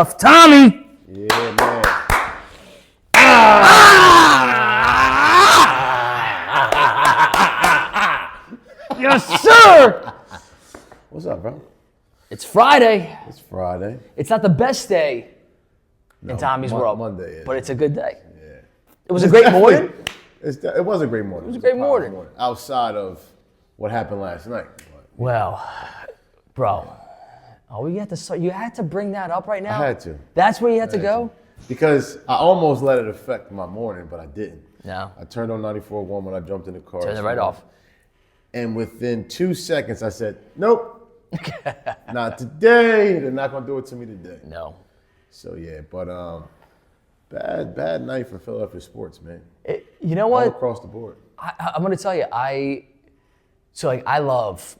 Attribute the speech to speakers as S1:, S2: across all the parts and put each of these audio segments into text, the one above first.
S1: Tommy.
S2: Yeah, man.
S1: Yes, sir.
S2: What's up, bro?
S1: It's Friday.
S2: It's Friday.
S1: It's not the best day in Tommy's world,
S2: Monday is.
S1: But it's a good day.
S2: Yeah.
S1: It was a great morning.
S2: It was a great morning.
S1: It was a great morning.
S2: Outside of what happened last night.
S1: Well, bro, we had to start. You had to bring that up right now.
S2: I had to.
S1: That's where you had to go.
S2: Because I almost let it affect my morning, but I didn't.
S1: No.
S2: I turned on 94.1 when I jumped in the car.
S1: Turn it right off.
S2: And within 2 seconds, I said, "Nope, not today. They're not gonna do it to me today."
S1: No.
S2: So yeah, but bad night for Philadelphia sports, man.
S1: You know what?
S2: All across the board.
S1: I'm gonna tell you, I love.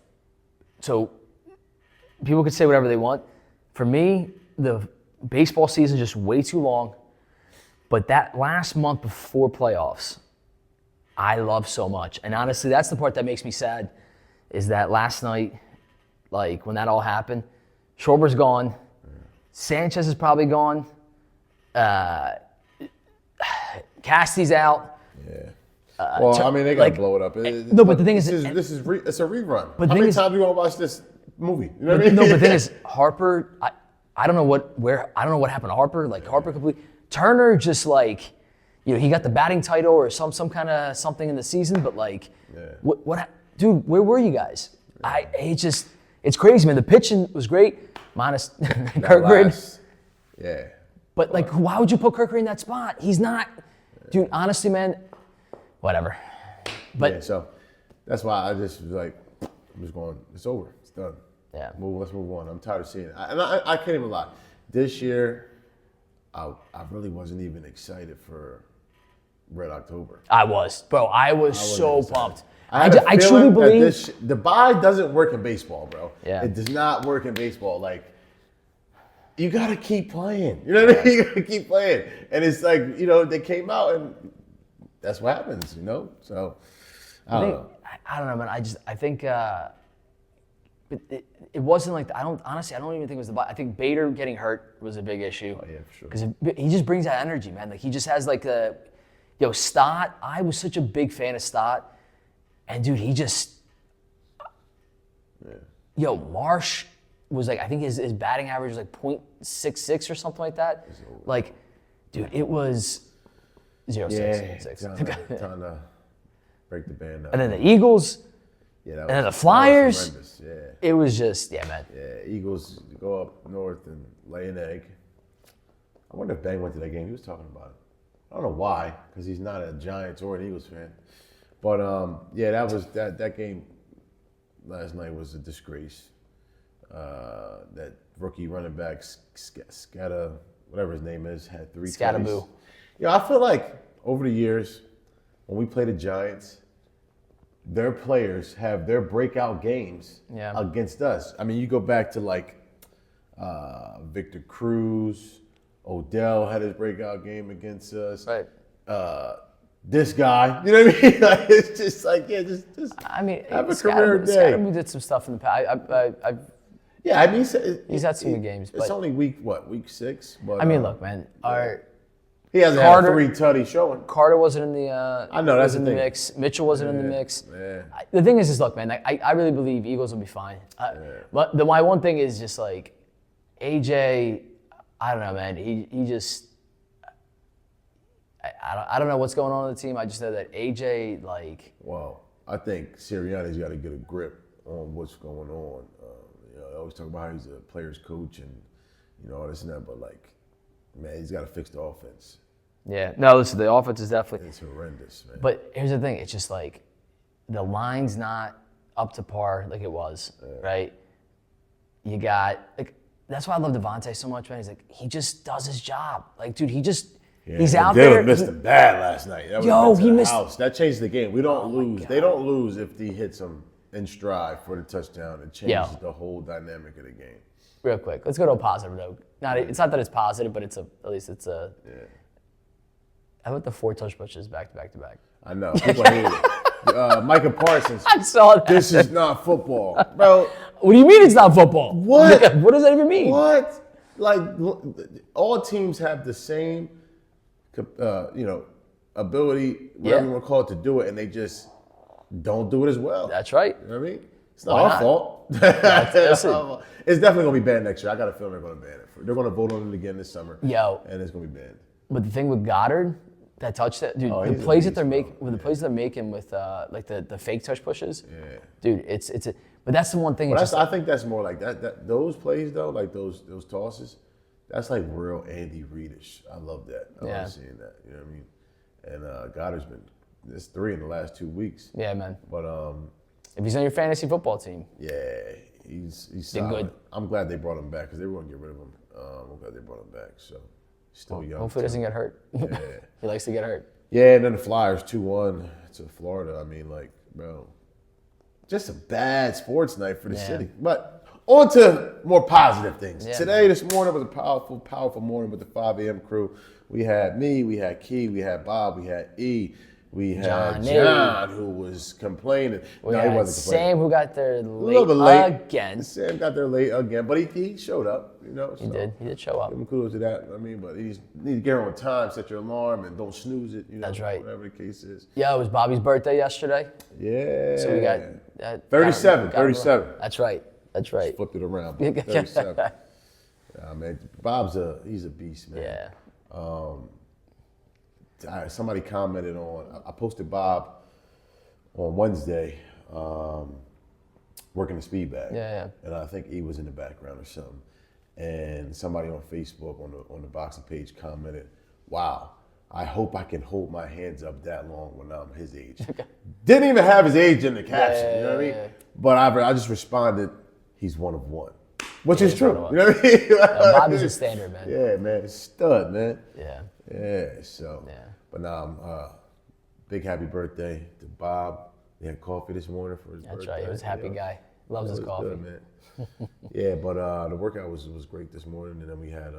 S1: So people could say whatever they want. For me, the baseball season is just way too long. But that last month before playoffs, I love so much. And honestly, that's the part that makes me sad, is that last night, like when that all happened, Schwarber's gone, Sanchez is probably gone, Casty's out.
S2: Yeah. Well, I mean, they gotta blow it up.
S1: No, but the thing is,
S2: it's a rerun.
S1: But
S2: how many times do you want to watch this movie? You know what I mean?
S1: No, but the thing is, Harper, I don't know what happened to Harper. Like Harper completely. Turner just like, he got the batting title or some kind of something in the season, but like, what, dude? Where were you guys? It's crazy, man. The pitching was great, minus Kirkgren.
S2: Yeah.
S1: But like, why would you put Kirkgren in that spot? He's not, dude. Honestly, man, whatever. But
S2: yeah, so that's why I just was like, I'm just going. It's over. It's done.
S1: Yeah.
S2: Let's move on. I'm tired of seeing it. I can't even lie. This year, I really wasn't even excited for Red October.
S1: I was so pumped.
S2: I
S1: truly believe
S2: the bye doesn't work in baseball, bro.
S1: Yeah.
S2: It does not work in baseball. Like, you gotta keep playing. You know what I mean? You gotta keep playing. And it's like, they came out and that's what happens, So I don't know.
S1: I don't know, man. I think but it wasn't like I don't even think it was the body. I think Bader getting hurt was a big issue.
S2: Oh yeah, for sure.
S1: Because he just brings that energy, man. Like he just has like Stott. I was such a big fan of Stott, and dude, he just Marsh was like, I think his batting average was like .66 or something like that. Like, dude, it was 0.6.
S2: Time to break the band up.
S1: And then the Eagles.
S2: Yeah,
S1: and then the Flyers.
S2: Yeah.
S1: It was just, man.
S2: Yeah, Eagles go up north and lay an egg. I wonder if Bang went to that game. He was talking about it. I don't know why, because he's not a Giants or an Eagles fan. But that game last night was a disgrace. That rookie running back Scata, whatever his name is, had 3
S1: Scataboo.
S2: I feel like over the years when we play the Giants, their players have their breakout games against us. I mean, you go back to like Victor Cruz, Odell had his breakout game against us.
S1: Right.
S2: This guy, you know what I mean? Like, it's just like, just
S1: I mean,
S2: have a career day.
S1: Scataboo did some stuff in the past.
S2: Yeah, I mean,
S1: he's had some good games.
S2: It's only week 6? But,
S1: I mean, look, man.
S2: He hasn't had a 3 tutty showing.
S1: Carter wasn't in the.
S2: I know that's
S1: in
S2: the
S1: the mix. Mitchell wasn't in the mix.
S2: Yeah.
S1: The thing is, look, man. I really believe Eagles will be fine. But my one thing is just like AJ. I don't know, man. He just. I don't know what's going on in the team. I just know that AJ like.
S2: Well, I think Sirianni's got to get a grip on what's going on. I always talk about how he's a player's coach and all this and that, but like, man, he's got to fix the offense.
S1: Yeah. No, listen, the offense is definitely.
S2: It's horrendous, man.
S1: But here's the thing. It's just like the line's not up to par like it was, right? You got, like, that's why I love Devontae so much, man. He's like, he just does his job. Like, dude, he's out there.
S2: Dylan missed him bad last night.
S1: He missed.
S2: House. That changed the game. We don't lose. They don't lose if he hits him in stride for the touchdown. It changes the whole dynamic of the game.
S1: Real quick, let's go to a positive note. It's not that it's positive, but at least it's a. Yeah. How about the 4 touch pushes back to back?
S2: I know. People hate it. Micah Parsons.
S1: I saw that.
S2: This is not football, bro.
S1: What do you mean it's not football?
S2: What?
S1: What does that even mean?
S2: What? like all teams have the same, ability, whatever you want to call it, to do it, and they just don't do it as well.
S1: That's right.
S2: You know what I mean? It's not
S1: Why
S2: our
S1: not?
S2: fault.
S1: Listen.
S2: It's definitely gonna be banned next year. I got a feeling they're gonna ban it. They're gonna vote on it again this summer.
S1: Yo.
S2: And it's gonna be banned.
S1: But the thing with Goddard, that touchdown, dude,
S2: Oh,
S1: the
S2: he's a
S1: plays that
S2: beast,
S1: they're
S2: bro.
S1: making, the plays they're making with like the fake touch pushes,
S2: Yeah.
S1: dude, it's a. But that's the one thing.
S2: But
S1: It's
S2: I think that's more like that. Those plays though, like those tosses, that's like real Andy Reid-ish. I love that. I love seeing that. You know what I mean? And Goddard's been, it's 3 in the last 2 weeks.
S1: yeah, man.
S2: But
S1: If he's on your fantasy football team,
S2: yeah, he's
S1: Been
S2: solid.
S1: good.
S2: I'm glad they brought him back because they were gonna get rid of him. I'm glad they brought him back. So he's still young.
S1: hopefully he doesn't get hurt.
S2: Yeah.
S1: He likes to get hurt.
S2: Yeah, and then the Flyers 2-1 to Florida. I mean, like, bro, just a bad sports night for the city. But on to more positive things.
S1: Yeah,
S2: Today, this morning was a powerful, powerful morning with the 5 a.m. crew. We had me, we had Key, we had Bob, we had E, we had John, who was complaining.
S1: We
S2: No,
S1: had
S2: he wasn't complaining.
S1: Sam, who got there
S2: A little bit late
S1: again.
S2: Sam got there late again, but he showed up. You know,
S1: He did show up.
S2: Give him kudos to that. I mean, but you need to get on time, set your alarm, and don't snooze it. You know,
S1: That's right.
S2: Whatever the case is.
S1: Yeah, it was Bobby's birthday yesterday.
S2: Yeah.
S1: So we got
S2: 37.
S1: That's right. That's right.
S2: Flipped it around. 37. Man, he's a beast, man.
S1: Yeah.
S2: Somebody commented on. I posted Bob on Wednesday, working the speed bag.
S1: Yeah.
S2: And I think he was in the background or something. And somebody on Facebook on the boxing page commented, "Wow, I hope I can hold my hands up that long when I'm his age." Didn't even have his age in the caption. You know what I mean? But I just responded, "He's one of one," which is true. You know what I mean?
S1: Bobby's a standard, man.
S2: Yeah, man, stud, man.
S1: Yeah.
S2: Yeah. So.
S1: Yeah.
S2: But now, big happy birthday to Bob. He had coffee this morning for his birthday.
S1: That's right. He was a happy guy. Loves his coffee.
S2: Good, man. Yeah, but the workout was great this morning, and then we had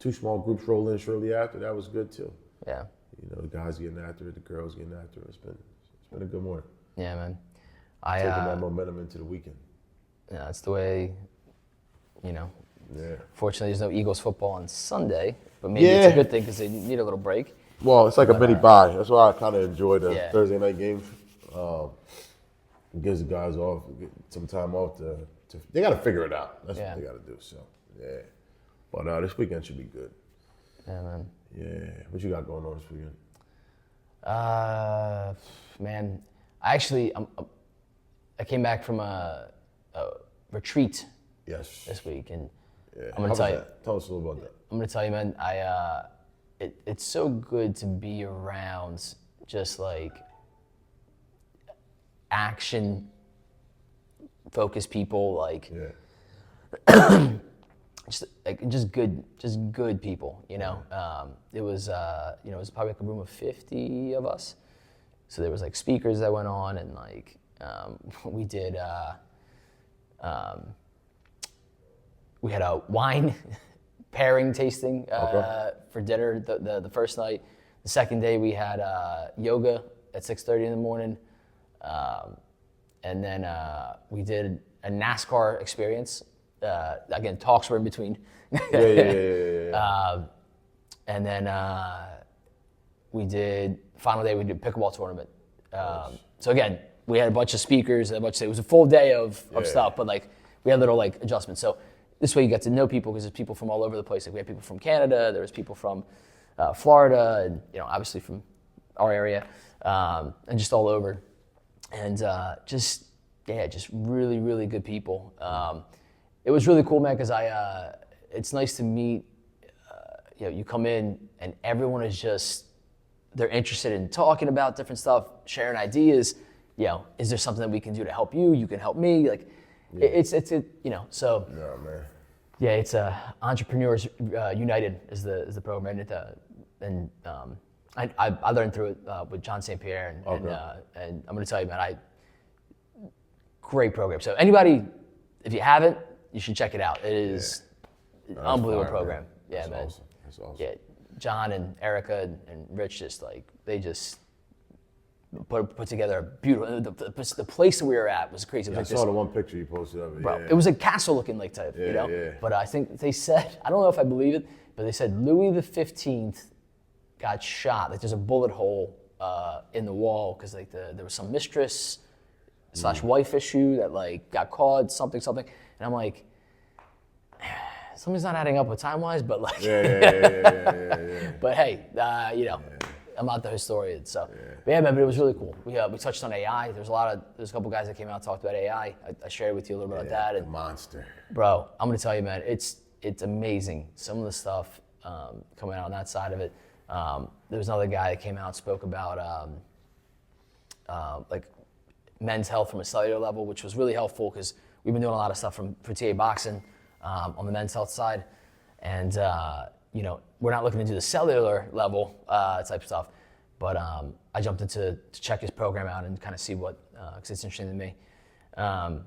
S2: 2 small groups roll in shortly after. That was good too.
S1: Yeah.
S2: You know, the guys getting after it, the girls getting after it. It's been a good morning.
S1: Yeah, man.
S2: Taking that momentum into the weekend.
S1: Yeah, that's the way. You know.
S2: Yeah.
S1: Fortunately, there's no Eagles football on Sunday, but maybe it's a good thing because they need a little break.
S2: Well, it's like a mini bye. That's why I kind of enjoy the Thursday night games. It gives the guys some time off to they got to figure it out. That's what they got to do. So, yeah. But this weekend should be good.
S1: Yeah, man.
S2: Yeah. What you got going on this weekend?
S1: Man, I came back from a retreat this week, and I'm gonna tell you.
S2: Tell us a little about that.
S1: I'm gonna tell you, man. It's so good to be around just like action-focused people, like just good people. You know, it was it was probably like a room of 50 of us. So there was like speakers that went on, and like we did. We had a wine pairing tasting for dinner the first night. The second day we had yoga at 6:30 in the morning, and then we did a NASCAR experience. Again, talks were in between.
S2: Yeah.
S1: And then final day we did a pickleball tournament. So again, we had a bunch of speakers, it was a full day of stuff, but like we had little like adjustments. So this way you get to know people because there's people from all over the place. Like we had people from Canada, there was people from Florida, and obviously from our area, and just all over. And just really, really good people. It was really cool, man, because it's nice to meet, you come in and everyone is just, they're interested in talking about different stuff, sharing ideas. Is there something that we can do to help you? You can help me. Like, it's so.
S2: Yeah, man.
S1: Yeah, it's Entrepreneurs United is the program, and I learned through it with John St. Pierre, and I'm going to tell you, man, great program. So anybody, if you haven't, you should check it out. It is an unbelievable program.
S2: Man.
S1: Yeah,
S2: That's
S1: man.
S2: Awesome. That's awesome.
S1: Yeah, John and Erica and Rich they put together a beautiful. The place that we were at was crazy. It was
S2: I
S1: like
S2: saw
S1: this,
S2: the one picture you posted of it.
S1: bro.
S2: Yeah.
S1: It was a castle-looking like type,
S2: Yeah, yeah.
S1: But I think they said, I don't know if I believe it, but they said Louis the 15th got shot. Like there's a bullet hole in the wall because like there was some mistress / wife issue that like got caught, something, and I'm like, something's not adding up with time-wise, but like,
S2: Yeah.
S1: but hey, I'm not the historian, so but yeah, man. But it was really cool. We touched on AI. There's a couple guys that came out and talked about AI. I shared with you a little bit about that.
S2: The
S1: And
S2: monster.
S1: bro, I'm gonna tell you, man, it's amazing. Some of the stuff coming out on that side of it. There was another guy that came out and spoke about like men's health from a cellular level, which was really helpful because we've been doing a lot of stuff for TA Boxing on the men's health side, and we're not looking to do the cellular level type stuff, but I jumped into to check his program out and kind of see what, because it's interesting to me. And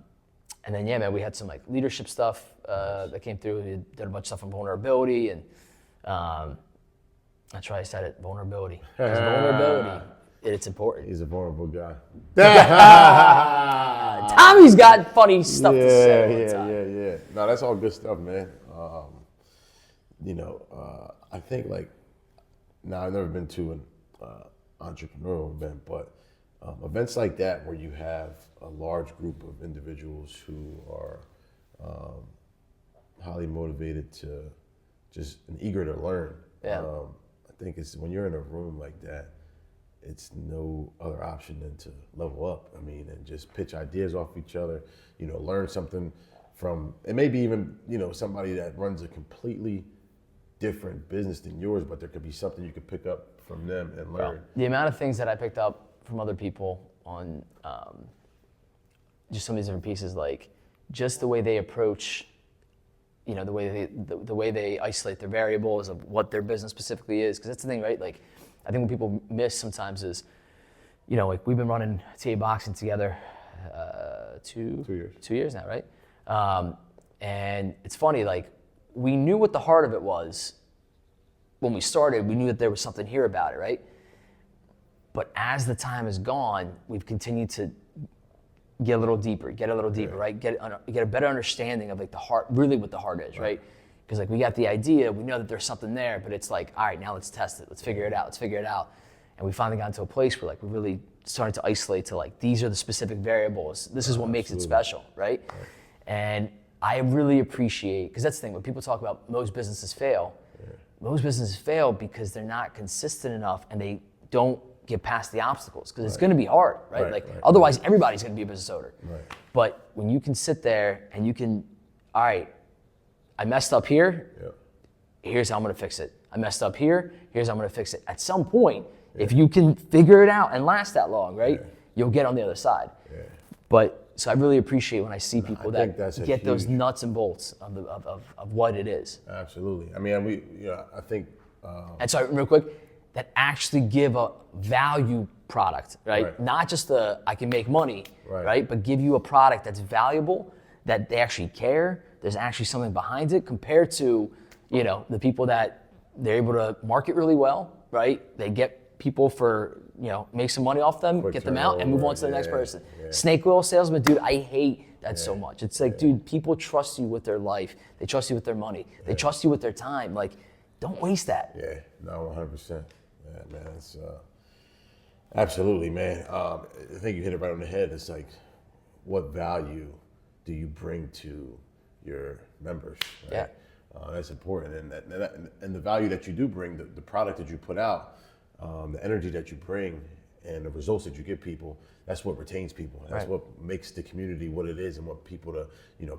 S1: then, yeah, man, we had some like leadership stuff that came through. We did a bunch of stuff on vulnerability, and that's right, I said it, vulnerability. 'Cause vulnerability, it's important.
S2: He's a vulnerable guy.
S1: Tommy's got funny stuff to say all the time.
S2: Yeah. No, that's all good stuff, man. I think like, now I've never been to an entrepreneurial event, but events like that where you have a large group of individuals who are highly motivated to just and eager to learn.
S1: Yeah.
S2: I think it's when you're in a room like that, it's no other option than to level up. I mean, and just pitch ideas off each other, learn something from, and maybe even, somebody that runs a completely different business than yours, but there could be something you could pick up from them and learn.
S1: Well, the amount of things that I picked up from other people on just some of these different pieces, like just the way they approach, the way they isolate their variables of what their business specifically is, because that's the thing, right? Like, I think what people miss sometimes is, like we've been running TA Boxing together 2
S2: years.
S1: 2 years now, right? And it's funny, like we knew what the heart of it was when we started. We knew that there was something here about it, right? But as the time has gone, we've continued to get a little deeper, right? Get a better understanding of like the heart, really what the heart is, right? Because like we got the idea, we know that there's something there, but it's like, all right, now let's test it, let's figure it out. And we finally got into a place where like we really started to isolate to like, these are the specific variables. This is what makes it special, right? And I really appreciate, because that's the thing, when people talk about most businesses fail because they're not consistent enough and they don't get past the obstacles, because it's going to be hard, right? Otherwise everybody's going to be a business owner.
S2: Right.
S1: But when you can sit there and you can, all right, I messed up here, here's how I'm going to fix it. I messed up here, here's how I'm going to fix it. At some point, if you can figure it out and last that long, right, you'll get on the other side. But so I really appreciate when I see people that get those nuts and bolts of what it is.
S2: Absolutely. I mean, I think.
S1: And so real quick, that actually give a value product, right? Not just I can make money, right? But give you a product that's valuable, that they actually care. There's actually something behind it compared to, the people that they're able to market really well, right? They get people for, make some money off them, get them out, and move on to the next person. Snake oil salesman, dude, I hate that so much. It's like, dude, people trust you with their life. They trust you with their money. They trust you with their time. Like, don't waste that.
S2: Yeah, no, 100%. Yeah, man, it's absolutely, man. I think you hit it right on the head. It's like, what value do you bring to your members? Right?
S1: Yeah.
S2: That's important, and the value that you do bring, the product that you put out, the energy that you bring, and the results that you give people, that's what retains people. That's what makes the community what it is, and what people to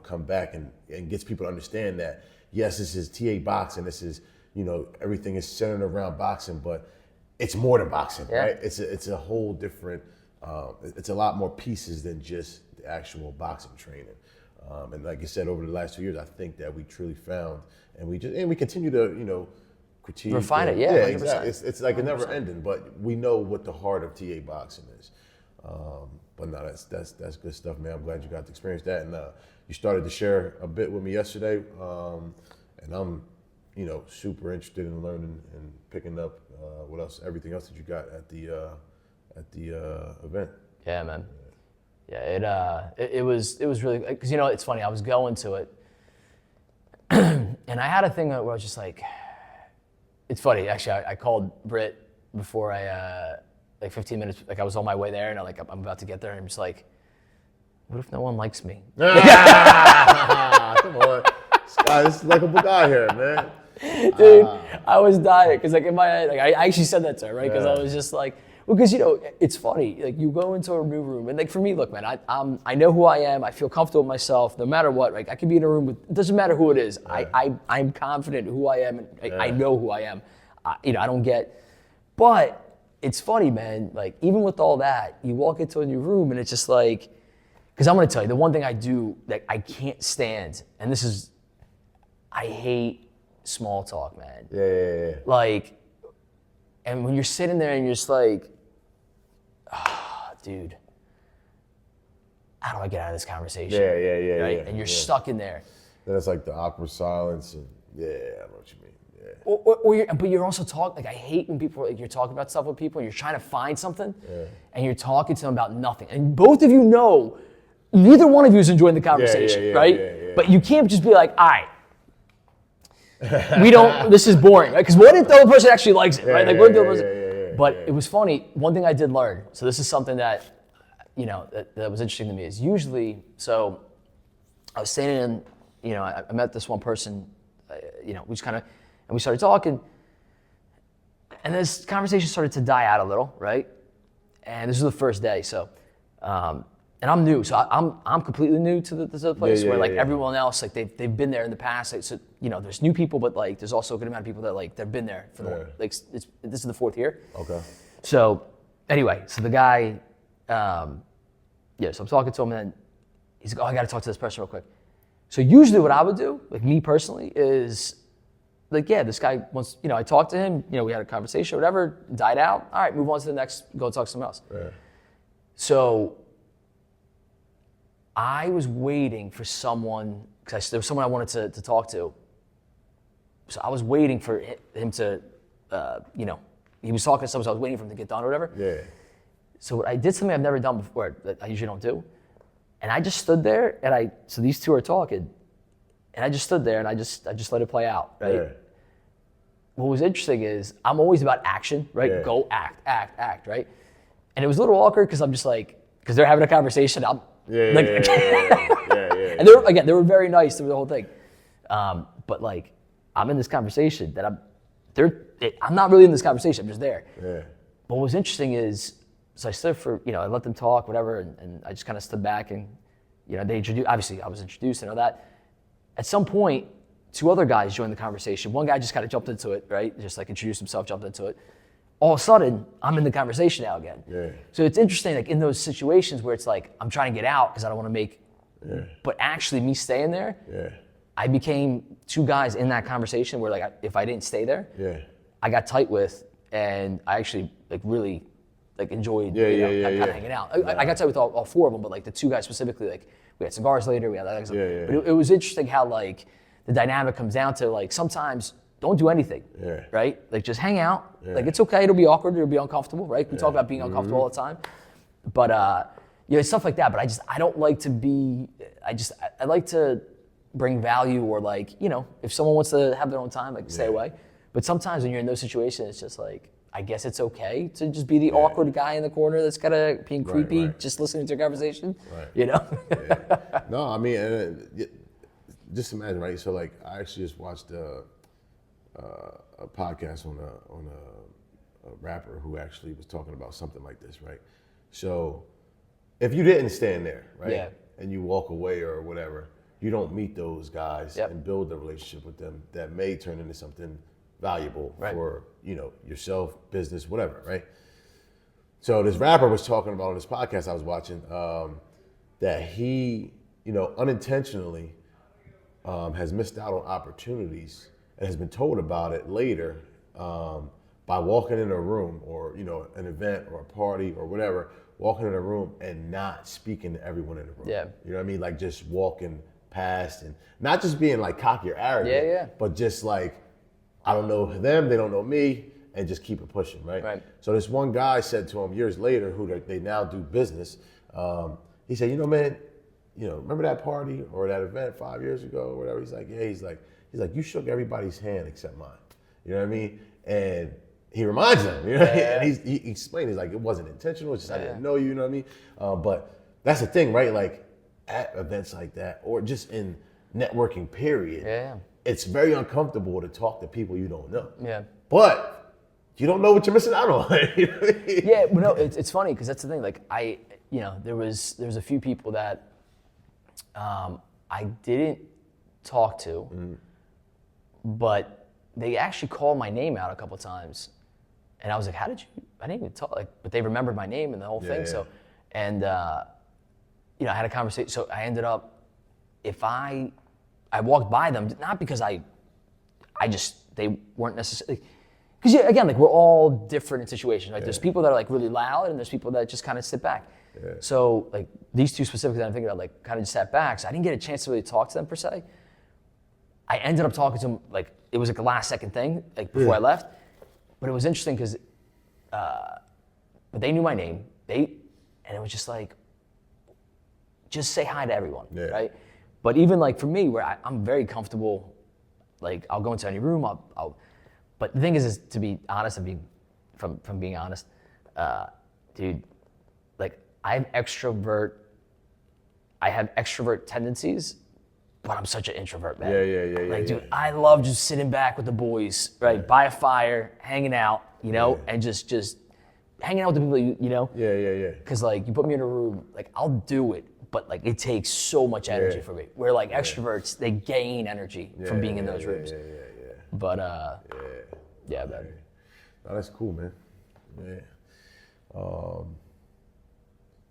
S2: come back and gets people to understand that yes, this is TA Boxing. This is everything is centered around boxing, but it's more than boxing, right? It's a whole different. It's a lot more pieces than just the actual boxing training. And like you said, over the last 2 years, I think that we truly found, and we continue to critique,
S1: refine it.
S2: Yeah,
S1: 100%.
S2: exactly. It's like 100%. It never ending, but we know what the heart of TA Boxing is. But no, that's good stuff, man. I'm glad you got to experience that, and you started to share a bit with me yesterday, and I'm super interested in learning and picking up everything else that you got at at the event.
S1: Yeah, man. Yeah, it was really, because you know it's funny. I was going to it, and I had a thing where I was just like, it's funny actually. I called Britt before like 15 minutes, like I was on my way there, and I'm about to get there, and I'm just like, what if no one likes me?
S2: Come on, this is like a guy here, man.
S1: Dude, I was dying because like in my head, like I actually said that to her, right? Because I was just like, well, because you know it's funny. Like you go into a new room, and like for me, look, man, I know who I am. I feel comfortable with myself, no matter what. Like I could be in a room with, it doesn't matter who it is. I'm confident who I am, and I know who I am. You know, I don't get, but it's funny, man. Like even with all that, you walk into a new room, and it's just like, because I'm gonna tell you the one thing I do that I can't stand, and this is, I hate small talk, man.
S2: Yeah.
S1: Like, and when you're sitting there and you're just like, dude, how do I get out of this conversation?
S2: Yeah.
S1: Right? And you're stuck in there.
S2: Then it's like the awkward silence, and I know what you mean. Yeah.
S1: But you're also talking, like I hate when people, like you're talking about stuff with people and you're trying to find something and you're talking to them about nothing. And both of you know, neither one of you is enjoying the conversation, right?
S2: Yeah.
S1: But you can't just be like, all right, this is boring, right? Because what if the other person actually likes it, right? Like what if the other person, but it was funny, one thing I did learn, so this is something that, you know, that was interesting to me, is usually, so I was standing in, you know, I met this one person, you know, we just kind of, and we started talking, and this conversation started to die out a little, right? And this was the first day, so, and I'm new, so I'm completely new to the place where like everyone else, like they've been there in the past. Like, so you know, there's new people, but like there's also a good amount of people that like they've been there for like this is the 4th year.
S2: Okay.
S1: So anyway, so the guy, so I'm talking to him, and then he's like, oh, I got to talk to this person real quick. So usually what I would do, like me personally, is like, yeah, this guy wants, you know, I talked to him, you know, we had a conversation, whatever, died out. All right, move on to the next, go talk to someone else.
S2: Yeah.
S1: So I was waiting for someone, because there was someone I wanted to talk to. So I was waiting for him to, you know, he was talking to someone, so I was waiting for him to get done or whatever.
S2: Yeah.
S1: So I did something I've never done before, that I usually don't do. And I just stood there, and so these two are talking, and I just stood there, and I just let it play out, right?
S2: Yeah.
S1: What was interesting is I'm always about action, right?
S2: Yeah.
S1: Go act, right? And it was a little awkward because I'm just like, because they're having a conversation, I'm like, and they were very nice through the whole thing. But like, I'm in this conversation that I'm not really in this conversation, I'm just there.
S2: Yeah.
S1: But what was interesting is, so I stood for, you know, I let them talk, whatever, and I just kind of stood back, and, you know, they introduced, obviously I was introduced and all that. At some point, 2 other guys joined the conversation. One guy just kind of jumped into it, right? Just like introduced himself, jumped into it. All of a sudden, I'm in the conversation now again.
S2: Yeah.
S1: So it's interesting, like in those situations where it's like, I'm trying to get out because I don't want to make, but actually me staying there, I became 2 guys in that conversation where like, if I didn't stay there, I got tight with, and I actually like really like enjoyed kind of hanging out. I got tight with all 4 of them, but like the 2 guys specifically, like we had cigars later, we had that. But it was interesting how like the dynamic comes down to like sometimes don't do anything, right? Like just hang out. Like it's okay, it'll be awkward, it'll be uncomfortable, right? We talk about being uncomfortable all the time. But you know, stuff like that. But I don't like to be, I like to bring value, or like, you know, if someone wants to have their own time, like stay away. But sometimes when you're in those situations, it's just like, I guess it's okay to just be the awkward guy in the corner that's kind of being creepy, just listening to a conversation, you know?
S2: No, I mean, just imagine, right? So like, I actually just watched a podcast on a rapper who actually was talking about something like this, right? So if you didn't stand there, right, and you walk away or whatever, you don't meet those guys and build a relationship with them that may turn into something valuable for, you know, yourself, business, whatever, right? So this rapper was talking about on this podcast I was watching that he, you know, unintentionally has missed out on opportunities and has been told about it later by walking in a room, or, you know, an event or a party or whatever, walking in a room and not speaking to everyone in the room.
S1: Yeah.
S2: You know what I mean? Like just walking past, and not just being like cocky or arrogant, but just like, I don't know them, they don't know me, and just keep it pushing, right?
S1: Right.
S2: So this one guy said to him years later, who they now do business, he said, man, remember that party or that event 5 years ago or whatever? He's like, yeah. He's like, you shook everybody's hand except mine. You know what I mean? And he reminds them, and he explained, he's like, it wasn't intentional. It's just I didn't know you. You know what I mean? But that's the thing, right? Like at events like that, or just in networking, period.
S1: Yeah.
S2: It's very uncomfortable to talk to people you don't know.
S1: Yeah.
S2: But you don't know what you're missing out on. You know what I mean?
S1: Yeah, well, no, it's funny because that's the thing. Like there was a few people that I didn't talk to, but they actually called my name out a couple times, and I was like, "How did you?" I didn't even talk. Like, but they remembered my name and the whole thing.
S2: Yeah.
S1: So, and I had a conversation. So I ended up, if I walked by them, not because they weren't necessarily. Because again, like we're all different in situations. Like there's people that are like really loud, and there's people that just kind of sit back. Yeah. So like these two specifically that I'm thinking about, like kind of just sat back. So I didn't get a chance to really talk to them per se. I ended up talking to them like it was like a last second thing, like before I left. But it was interesting because, but they knew my name. And it was just like, just say hi to everyone, right? But even like for me, where I'm very comfortable, like I'll go into any room, but the thing is to be honest and from being honest, dude, like I have extrovert tendencies, but I'm such an introvert, man.
S2: Yeah.
S1: Like, dude, I love just sitting back with the boys, right, by a fire, hanging out, and just hanging out with the people you know.
S2: Yeah.
S1: Because like you put me in a room, like I'll do it, but like it takes so much energy for me. Where like extroverts, they gain energy from being in those rooms.
S2: Yeah.
S1: But yeah, man.
S2: No, that's cool, man. Yeah.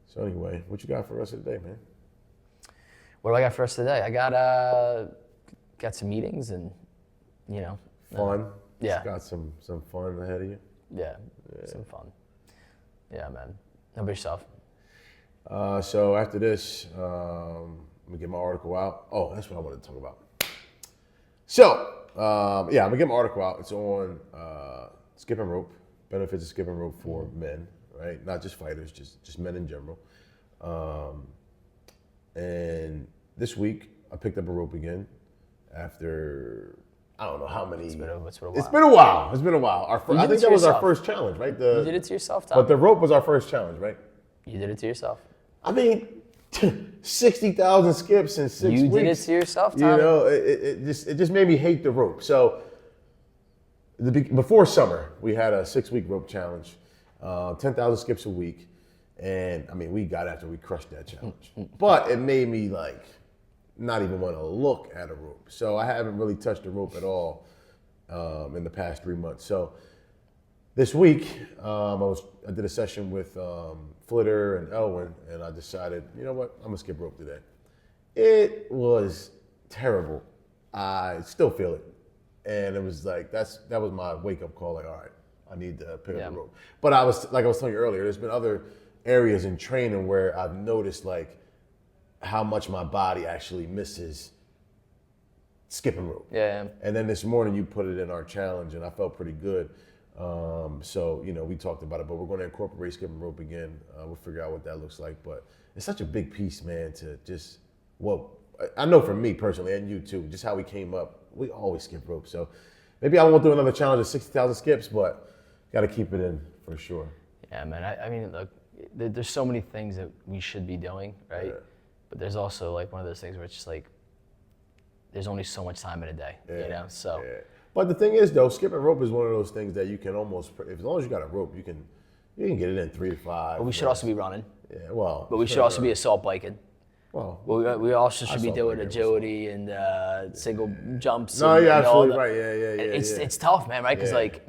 S2: So anyway, what you got for us today, man?
S1: What do I got for us today? I got some meetings and
S2: Fun.
S1: Yeah.
S2: Just got some fun ahead of you.
S1: Yeah. Some fun. Yeah, man. How about yourself?
S2: So after this, I'm gonna get my article out. Oh, that's what I wanted to talk about. So, I'm gonna get my article out. It's on skipping rope, benefits of skipping rope for men, right? Not just fighters, just men in general. And this week, I picked up a rope again after I don't know how many.
S1: It's been a while.
S2: It's been a while. I think that was our first challenge, right?
S1: You did it to yourself, Tom.
S2: But the rope was our first challenge, right?
S1: You did it to yourself.
S2: I mean, 60,000 skips in 6 weeks.
S1: You did it to yourself, Tom.
S2: It just made me hate the rope. So before summer, we had a 6-week rope challenge, 10,000 skips a week. And I mean, we got after we crushed that challenge. But it made me like not even want to look at a rope. So I haven't really touched a rope at all in the past 3 months. So this week, I did a session with Flitter and Elwin, and I decided, you know what, I'm gonna skip rope today. It was terrible. I still feel it. And it was like, that was my wake-up call, like, all right, I need to pick up the rope. But I was telling you earlier, there's been other areas in training where I've noticed like how much my body actually misses skipping rope.
S1: Yeah.
S2: And then this morning you put it in our challenge and I felt pretty good. So, we talked about it, but we're going to incorporate skipping rope again. We'll figure out what that looks like. But it's such a big piece, man, to just, I know for me personally, and you too, just how we came up, we always skip rope. So maybe I won't do another challenge of 60,000 skips, but got to keep it in for sure.
S1: Yeah, man. I mean, look, there's so many things that we should be doing, right? Yeah. But there's also like one of those things where it's just like, there's only so much time in a day, so.
S2: Yeah. But the thing is though, skipping rope is one of those things that you can almost, as long as you got a rope, you can get it in 3 to 5.
S1: But we should also be running.
S2: Yeah, well.
S1: But we should also be assault biking.
S2: Well,
S1: we also should be doing agility and single jumps.
S2: No, you're absolutely right. Yeah.
S1: It's tough, man, right? Because like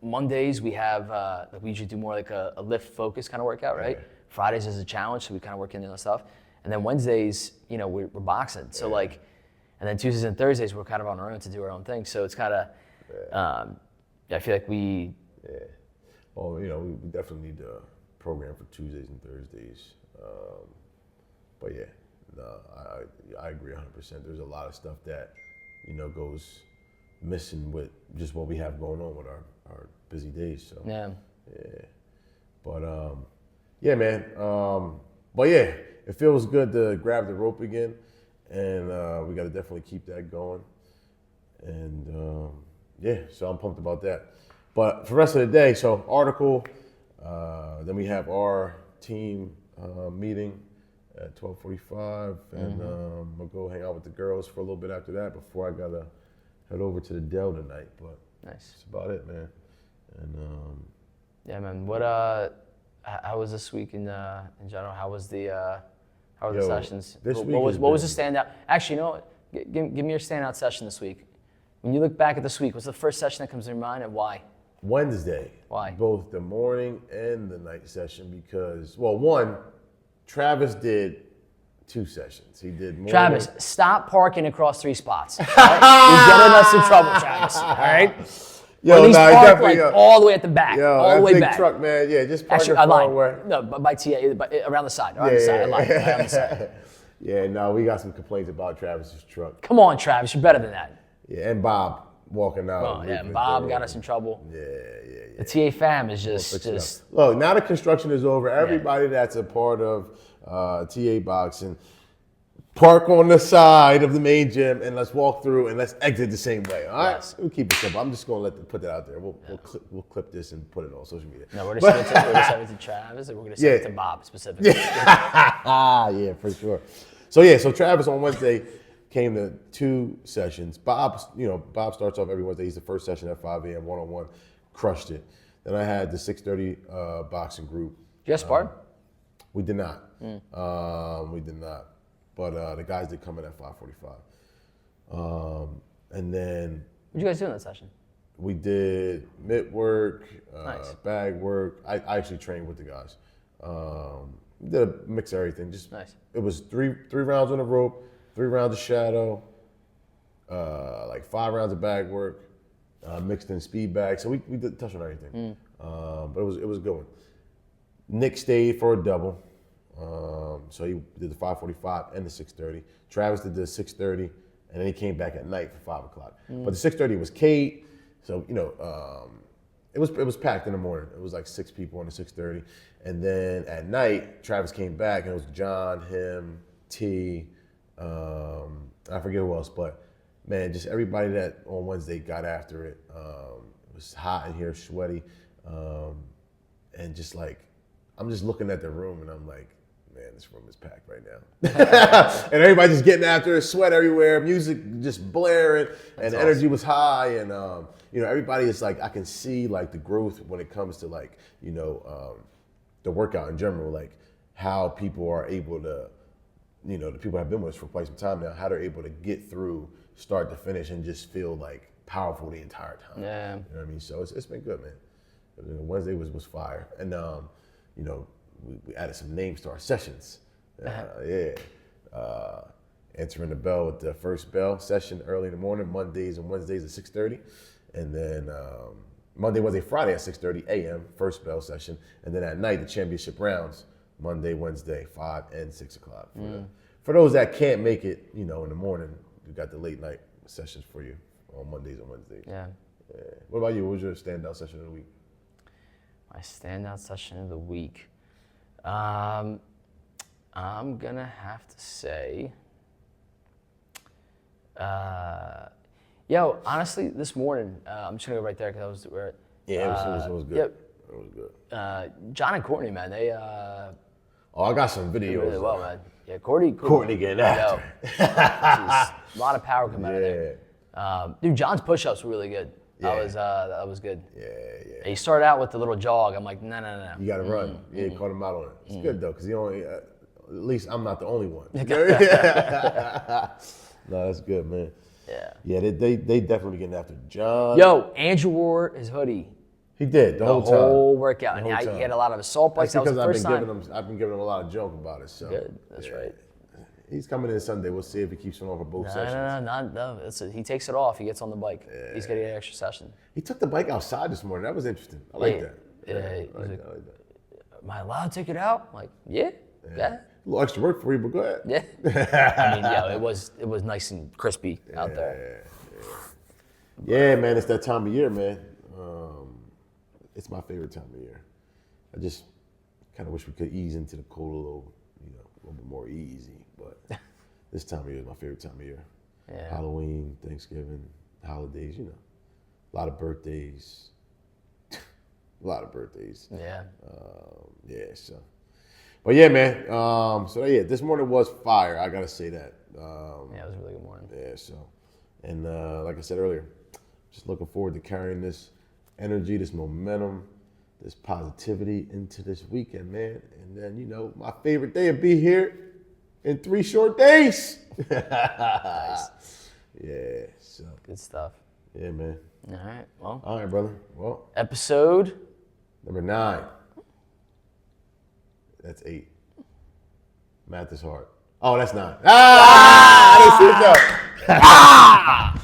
S1: Mondays we have we usually do more like a lift focus kind of workout, right? Yeah. Fridays is a challenge, so we kind of work into that stuff. And then Wednesdays, we're boxing. So like, and then Tuesdays and Thursdays we're kind of on our own to do our own thing. So it's kind of, I feel like we.
S2: Yeah. Well, we definitely need to program for Tuesdays and Thursdays. But yeah, no, I agree 100%. There's a lot of stuff that, goes missing with just what we have going on with our our busy days. So
S1: Yeah.
S2: but yeah, man. But yeah, it feels good to grab the rope again, and we got to definitely keep that going. And yeah, so I'm pumped about that. But for the rest of the day, so article, then we have our team meeting at 12:45, and we'll go hang out with the girls for a little bit after that before I gotta head over to the Dell tonight. But
S1: Nice.
S2: that's about it, man. And
S1: Yeah, man. What how was this week in general? How was the sessions?
S2: This
S1: what
S2: week
S1: was
S2: has
S1: what was the
S2: been-
S1: standout? Actually, you know what? Give me your standout session this week. When you look back at this week, what's the first session that comes to your mind and why?
S2: Wednesday.
S1: Why?
S2: Both the morning and the night session because, well, one, Travis did 2 sessions. He did morning.
S1: Travis, stop parking across 3 spots. All right? You're getting us in trouble, Travis. All right?
S2: Yo,
S1: Or at least
S2: nah,
S1: park
S2: definitely,
S1: like all the way at the back,
S2: Yo,
S1: all the
S2: that
S1: way
S2: big
S1: back.
S2: truck, man. Yeah, just park
S1: Actually,
S2: it
S1: I
S2: far
S1: lied.
S2: away.
S1: No, by TA, around the side. Around the side. I lied. Around the side.
S2: Yeah, no, we got some complaints about Travis's truck.
S1: Come on, Travis, you're better than that.
S2: Yeah, and Bob walking out.
S1: Oh, yeah, Bob got us in trouble.
S2: Yeah.
S1: The TA fam is
S2: Fix it
S1: just
S2: up. Look, now the construction is over. Everybody that's a part of TA Boxing, park on the side of the main gym and let's walk through and let's exit the same way. All right,
S1: Yes.
S2: we'll keep it simple. I'm just gonna put that out there. We'll clip this and put it on social media.
S1: No, we're gonna send it to Travis, and we're gonna send it to Bob specifically.
S2: Yeah, for sure. So Travis on Wednesday came to 2 sessions. Bob starts off every Wednesday. He's the first session at 5 a.m. one-on-one, crushed it. Then I had the 6:30 boxing group.
S1: Did you guys spar?
S2: We did not. We did not. But the guys did come in at 5:45. And then
S1: What did you guys do in that session?
S2: we did mitt work,
S1: Nice.
S2: bag work. I actually trained with the guys. We did a mix of everything. Just
S1: Nice.
S2: It was three rounds on the rope, 3 rounds of shadow, like 5 rounds of bag work, mixed in speed bag. So we did touch on everything. But it was a good one. Nick stayed for a double. So he did the 5:45 and the 6:30. Travis did the 6:30, and then he came back at night for 5 o'clock. But the 6:30 was Kate, so it was packed in the morning. It was like 6 people on the 6:30, and then at night Travis came back and it was John, him, T, I forget who else, but man, just everybody that on Wednesday got after it. It was hot in here, sweaty, and just like I'm just looking at the room and I'm like, man, this room is packed right now. And everybody just getting after it, sweat everywhere, music just blaring, and the energy was high. And, everybody is like, I can see like the growth when it comes to like, the workout in general, like how people are able to, the people have been with us for quite some time now, how they're able to get through start to finish and just feel like powerful the entire time.
S1: Yeah.
S2: You know what I mean? So it's been good, man. Wednesday was fire. And, we added some names to our sessions. Answering the bell with the first bell session early in the morning, Mondays and Wednesdays at 6:30. And then Monday, Wednesday, Friday at 6:30 a.m., first bell session. And then at night, the championship rounds, Monday, Wednesday, 5 and 6 o'clock. For those that can't make it, in the morning, we got the late night sessions for you on Mondays and Wednesdays.
S1: Yeah.
S2: What about you? What was your standout session of the week?
S1: My standout session of the week. I'm gonna have to say, honestly, this morning, I'm just gonna go right there because I was where.
S2: Yeah, it was good.
S1: Yep.
S2: It was good.
S1: John and Courtney, man, they
S2: I got some videos.
S1: did really well, man. Yeah, Courtney
S2: getting after it.
S1: Jeez, a lot of power coming out of there. Dude, John's push-ups were really good.
S2: Yeah.
S1: That was good.
S2: Yeah.
S1: He started out with the little jog. I'm like, no.
S2: You got to run. Yeah, caught him out on it. It's good though, because at least I'm not the only one. No, that's good, man.
S1: Yeah.
S2: Yeah, they definitely getting after John.
S1: Yo, Andrew wore his hoodie
S2: He did the whole time.
S1: whole workout.
S2: The
S1: And
S2: whole
S1: he had a lot of assault bikes.
S2: That's
S1: That was
S2: because
S1: the first time.
S2: I've been giving him a lot of joke about it. So
S1: Good. That's right.
S2: He's coming in Sunday. We'll see if he keeps it on for both sessions.
S1: No. He takes it off. He gets on the bike. He's getting an extra session.
S2: He took the bike outside this morning. That was interesting. I like that.
S1: Yeah,
S2: I like that.
S1: Am I allowed to take it out? I'm like, yeah.
S2: A little extra work for you, but go ahead.
S1: Yeah. I mean, it was nice and crispy out there.
S2: Yeah, man, it's that time of year, man. it's my favorite time of year. I just kind of wish we could ease into the cold a little bit more easy. But this time of year is my favorite time of year.
S1: Yeah.
S2: Halloween, Thanksgiving, holidays, a lot of birthdays. A lot of birthdays.
S1: Yeah.
S2: So. But yeah, man. This morning was fire. I gotta say that.
S1: Yeah, it was a really good morning.
S2: Yeah, so. And like I said earlier, just looking forward to carrying this energy, this momentum, this positivity into this weekend, man. And then, my favorite day will be here in 3 short days.
S1: Nice.
S2: Yeah, so.
S1: Good stuff.
S2: Yeah, man.
S1: All right. Well.
S2: All right, brother. Well.
S1: Episode
S2: number 9. That's 8. Math is hard. Oh, that's 9. I didn't see it though.